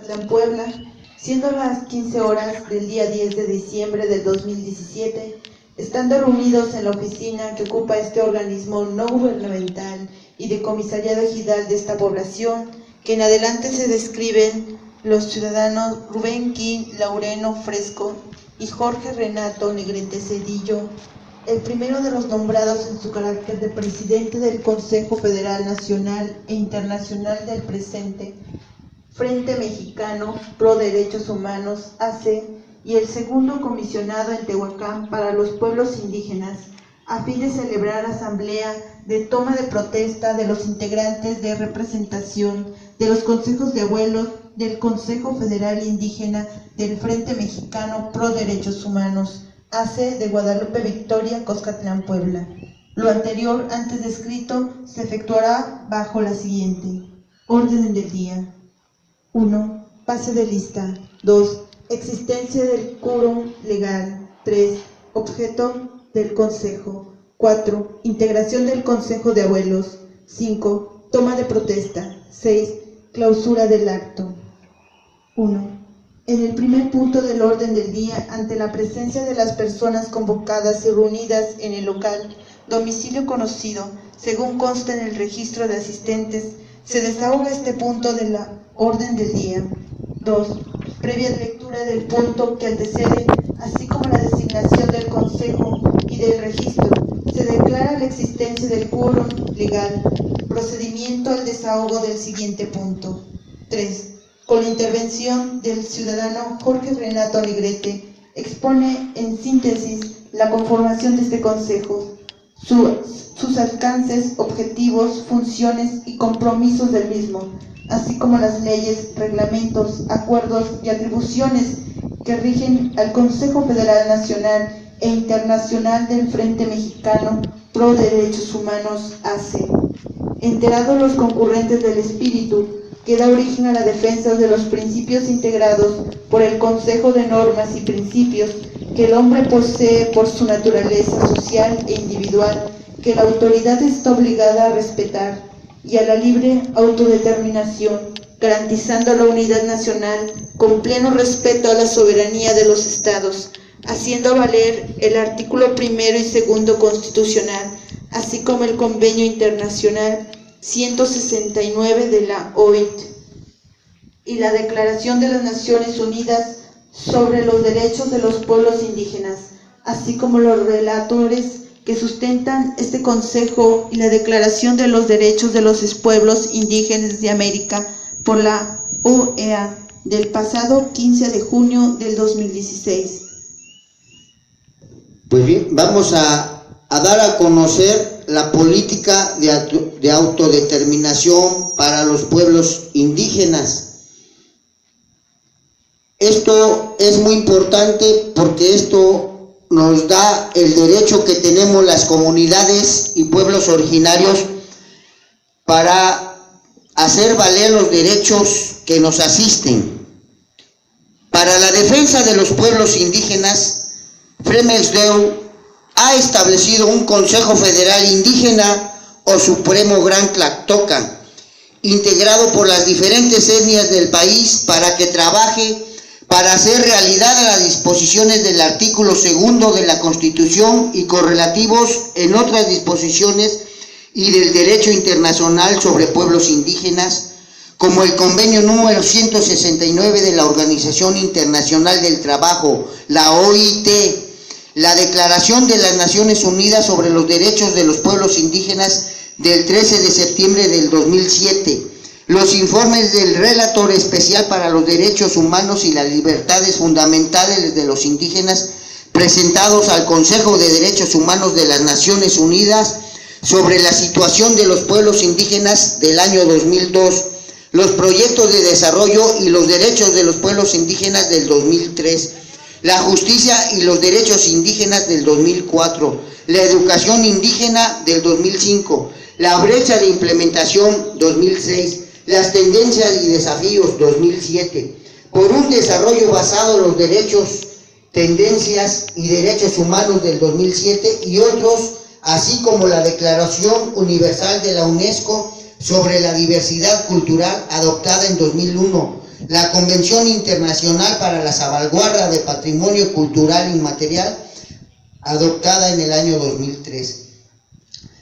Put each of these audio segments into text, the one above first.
En Puebla, siendo las 15 horas del día 10 de diciembre del 2017, estando reunidos en la oficina que ocupa este organismo no gubernamental y de comisariado ejidal de esta población, que en adelante se describen los ciudadanos Rubén Quín Laureno Fresco y Jorge Renato Negrete Cedillo, el primero de los nombrados en su carácter de presidente del Consejo Federal Nacional e Internacional del presente Frente Mexicano Pro Derechos Humanos, AC, y el segundo comisionado en Tehuacán para los pueblos indígenas, a fin de celebrar asamblea de toma de protesta de los integrantes de representación de los consejos de abuelos del Consejo Federal Indígena del Frente Mexicano Pro Derechos Humanos, AC, de Guadalupe Victoria, Coscatlán, Puebla. Lo anterior, antes descrito, se efectuará bajo la siguiente orden del día. 1. Pase de lista. 2. Existencia del quórum legal. 3. Objeto del Consejo. 4. Integración del Consejo de Abuelos. 5. Toma de protesta. 6. Clausura del acto. 1. En el primer punto del orden del día, ante la presencia de las personas convocadas y reunidas en el local, domicilio conocido, según consta en el registro de asistentes, se desahoga este punto de la orden del día. 2. Previa lectura del punto que antecede, así como la designación del Consejo y del registro, se declara la existencia del quórum legal. Procedimiento al desahogo del siguiente punto. 3. Con la intervención del ciudadano Jorge Renato Negrete, expone en síntesis la conformación de este Consejo, sus alcances, objetivos, funciones y compromisos del mismo, así como las leyes, reglamentos, acuerdos y atribuciones que rigen al Consejo Federal Nacional e Internacional del Frente Mexicano Pro Derechos Humanos, AC. Enterados los concurrentes del espíritu que da origen a la defensa de los principios integrados por el Consejo de Normas y Principios que el hombre posee por su naturaleza social e individual, que la autoridad está obligada a respetar, y a la libre autodeterminación, garantizando la unidad nacional con pleno respeto a la soberanía de los estados, haciendo valer el artículo 1 y 2 constitucional, así como el convenio internacional 169 de la OIT y la Declaración de las Naciones Unidas sobre los derechos de los pueblos indígenas, así como los relatores que sustentan este Consejo y la Declaración de los Derechos de los Pueblos Indígenas de América por la OEA del pasado 15 de junio del 2016. Pues bien, vamos a dar a conocer la política de autodeterminación para los pueblos indígenas. Esto es muy importante porque esto nos da el derecho que tenemos las comunidades y pueblos originarios para hacer valer los derechos que nos asisten. Para la defensa de los pueblos indígenas, Fremexdeu ha establecido un Consejo Federal Indígena o Supremo Gran Tlactoca, integrado por las diferentes etnias del país para que trabaje para hacer realidad las disposiciones del artículo 2 de la Constitución y correlativos en otras disposiciones y del derecho internacional sobre pueblos indígenas, como el convenio número 169 de la Organización Internacional del Trabajo, la OIT, la Declaración de las Naciones Unidas sobre los Derechos de los Pueblos Indígenas del 13 de septiembre del 2007, los informes del Relator Especial para los Derechos Humanos y las Libertades Fundamentales de los Indígenas presentados al Consejo de Derechos Humanos de las Naciones Unidas sobre la situación de los pueblos indígenas del año 2002, los proyectos de desarrollo y los derechos de los pueblos indígenas del 2003, la justicia y los derechos indígenas del 2004, la educación indígena del 2005, la brecha de implementación 2006, las tendencias y desafíos 2007, por un desarrollo basado en los derechos, tendencias y derechos humanos del 2007 y otros, así como la Declaración Universal de la UNESCO sobre la diversidad cultural adoptada en 2001, la Convención Internacional para la Salvaguarda del Patrimonio Cultural Inmaterial, adoptada en el año 2003.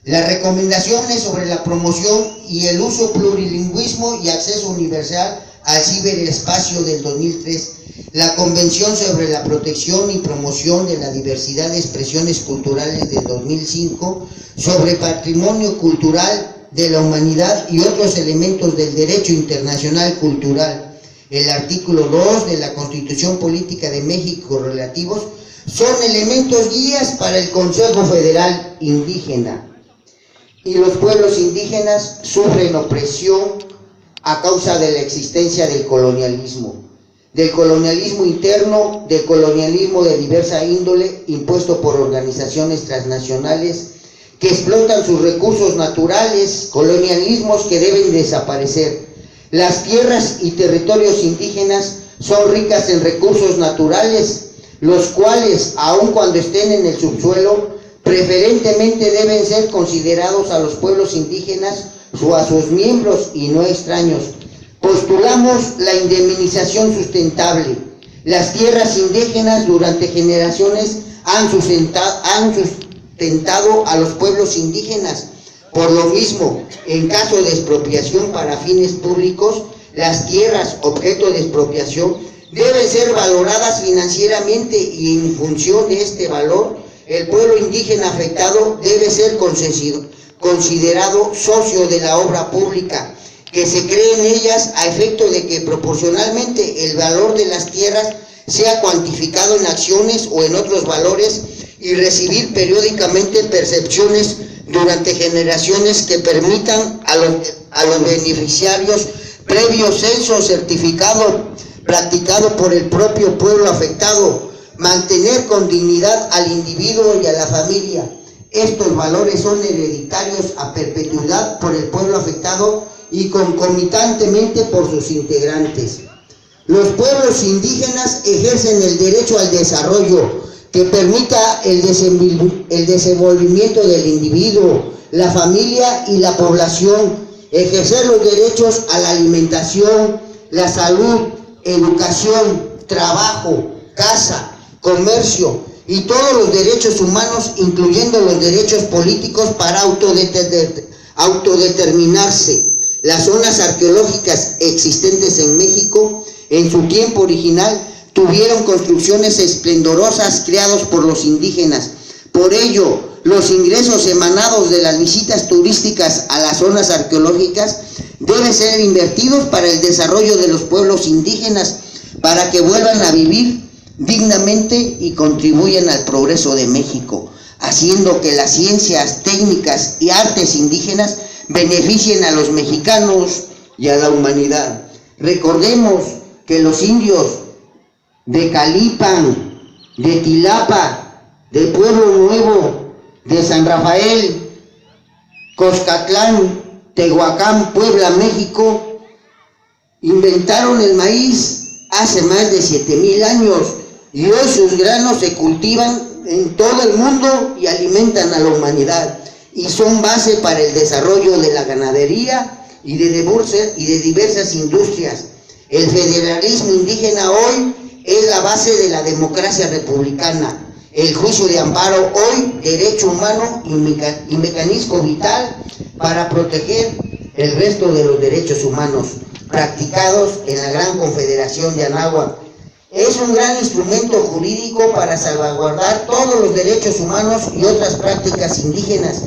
Las recomendaciones sobre la promoción y el uso plurilingüismo y acceso universal al ciberespacio del 2003, la Convención sobre la protección y promoción de la diversidad de expresiones culturales del 2005, sobre patrimonio cultural de la humanidad y otros elementos del derecho internacional cultural, el artículo 2 de la Constitución Política de México relativos, son elementos guías para el Consejo Federal Indígena. Y los pueblos indígenas sufren opresión a causa de la existencia del colonialismo interno, del colonialismo de diversa índole impuesto por organizaciones transnacionales que explotan sus recursos naturales, colonialismos que deben desaparecer. Las tierras y territorios indígenas son ricas en recursos naturales, los cuales, aun cuando estén en el subsuelo, preferentemente deben ser considerados a los pueblos indígenas o a sus miembros y no extraños. Postulamos la indemnización sustentable. Las tierras indígenas durante generaciones han sustentado a los pueblos indígenas. Por lo mismo, en caso de expropiación para fines públicos, las tierras objeto de expropiación deben ser valoradas financieramente y en función de este valor, el pueblo indígena afectado debe ser considerado socio de la obra pública que se cree en ellas, a efecto de que proporcionalmente el valor de las tierras sea cuantificado en acciones o en otros valores y recibir periódicamente percepciones durante generaciones que permitan a los beneficiarios, previo censo certificado practicado por el propio pueblo afectado, mantener con dignidad al individuo y a la familia. Estos valores son hereditarios a perpetuidad por el pueblo afectado y concomitantemente por sus integrantes. Los pueblos indígenas ejercen el derecho al desarrollo que permita el desenvolvimiento del individuo, la familia y la población, ejercer los derechos a la alimentación, la salud, educación, trabajo, casa, comercio y todos los derechos humanos, incluyendo los derechos políticos para autodeterminarse. Las zonas arqueológicas existentes en México, en su tiempo original, tuvieron construcciones esplendorosas creadas por los indígenas. Por ello, los ingresos emanados de las visitas turísticas a las zonas arqueológicas deben ser invertidos para el desarrollo de los pueblos indígenas, para que vuelvan a vivir dignamente y contribuyan al progreso de México, haciendo que las ciencias, técnicas y artes indígenas beneficien a los mexicanos y a la humanidad. Recordemos que los indios de Calipan, de Tilapa, de Pueblo Nuevo, de San Rafael, Coscatlán, Tehuacán, Puebla, México, inventaron el maíz hace más de 7,000 años y hoy sus granos se cultivan en todo el mundo y alimentan a la humanidad y son base para el desarrollo de la ganadería y de diversas industrias. El federalismo indígena hoy es la base de la democracia republicana. El juicio de amparo hoy, derecho humano y mecanismo vital para proteger el resto de los derechos humanos practicados en la Gran Confederación de Anáhuac. Es un gran instrumento jurídico para salvaguardar todos los derechos humanos y otras prácticas indígenas,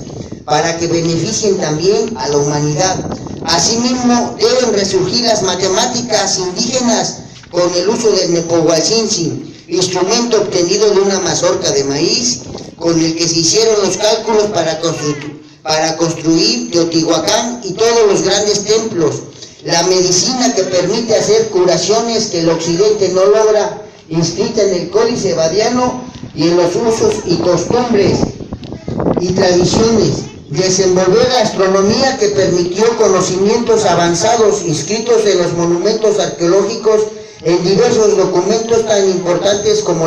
para que beneficien también a la humanidad. Asimismo, deben resurgir las matemáticas indígenas con el uso del Nepohualcinci, instrumento obtenido de una mazorca de maíz, con el que se hicieron los cálculos para construir Teotihuacán y todos los grandes templos. La medicina que permite hacer curaciones que el occidente no logra, inscrita en el Códice Badiano y en los usos y costumbres y tradiciones. Desenvolver la astronomía que permitió conocimientos avanzados inscritos en los monumentos arqueológicos en diversos documentos tan importantes como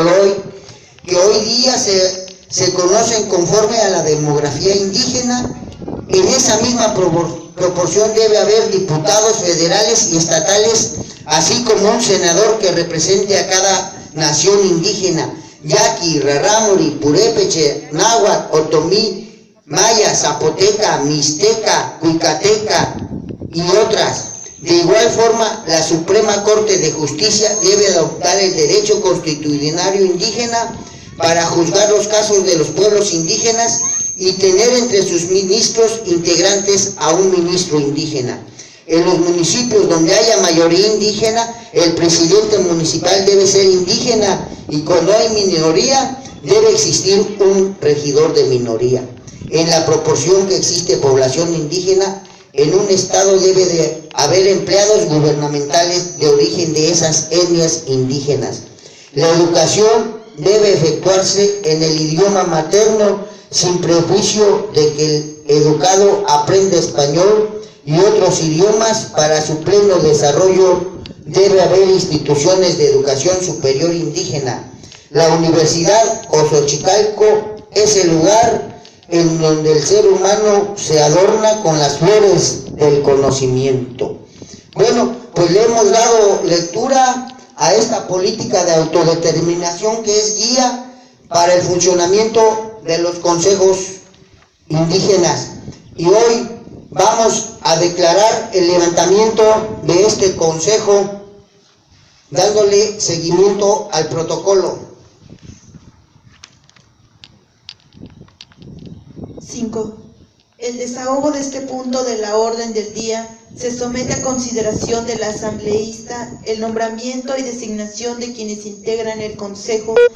que hoy día se conocen conforme a la demografía indígena. En esa misma proporción debe haber diputados federales y estatales así como un senador que represente a cada nación indígena, yaqui, rarámuri, purépeche, náhuatl, otomí, maya, zapoteca, mixteca, cuicateca y otras. De igual forma, la Suprema Corte de Justicia debe adoptar el derecho constitucional indígena para juzgar los casos de los pueblos indígenas y tener entre sus ministros integrantes a un ministro indígena. En los municipios donde haya mayoría indígena, el presidente municipal debe ser indígena y cuando hay minoría, debe existir un regidor de minoría. En la proporción que existe población indígena, en un estado debe de haber empleados gubernamentales de origen de esas etnias indígenas. La educación debe efectuarse en el idioma materno sin prejuicio de que el educado aprenda español y otros idiomas. Para su pleno desarrollo debe haber instituciones de educación superior indígena. La Universidad Xochicalco es el lugar en donde el ser humano se adorna con las flores del conocimiento. Bueno, pues le hemos dado lectura a esta política de autodeterminación que es guía para el funcionamiento de los consejos indígenas. Y hoy vamos a declarar el levantamiento de este consejo, dándole seguimiento al protocolo. 5. El desahogo de este punto de la orden del día se somete a consideración del asambleísta el nombramiento y designación de quienes integran el Consejo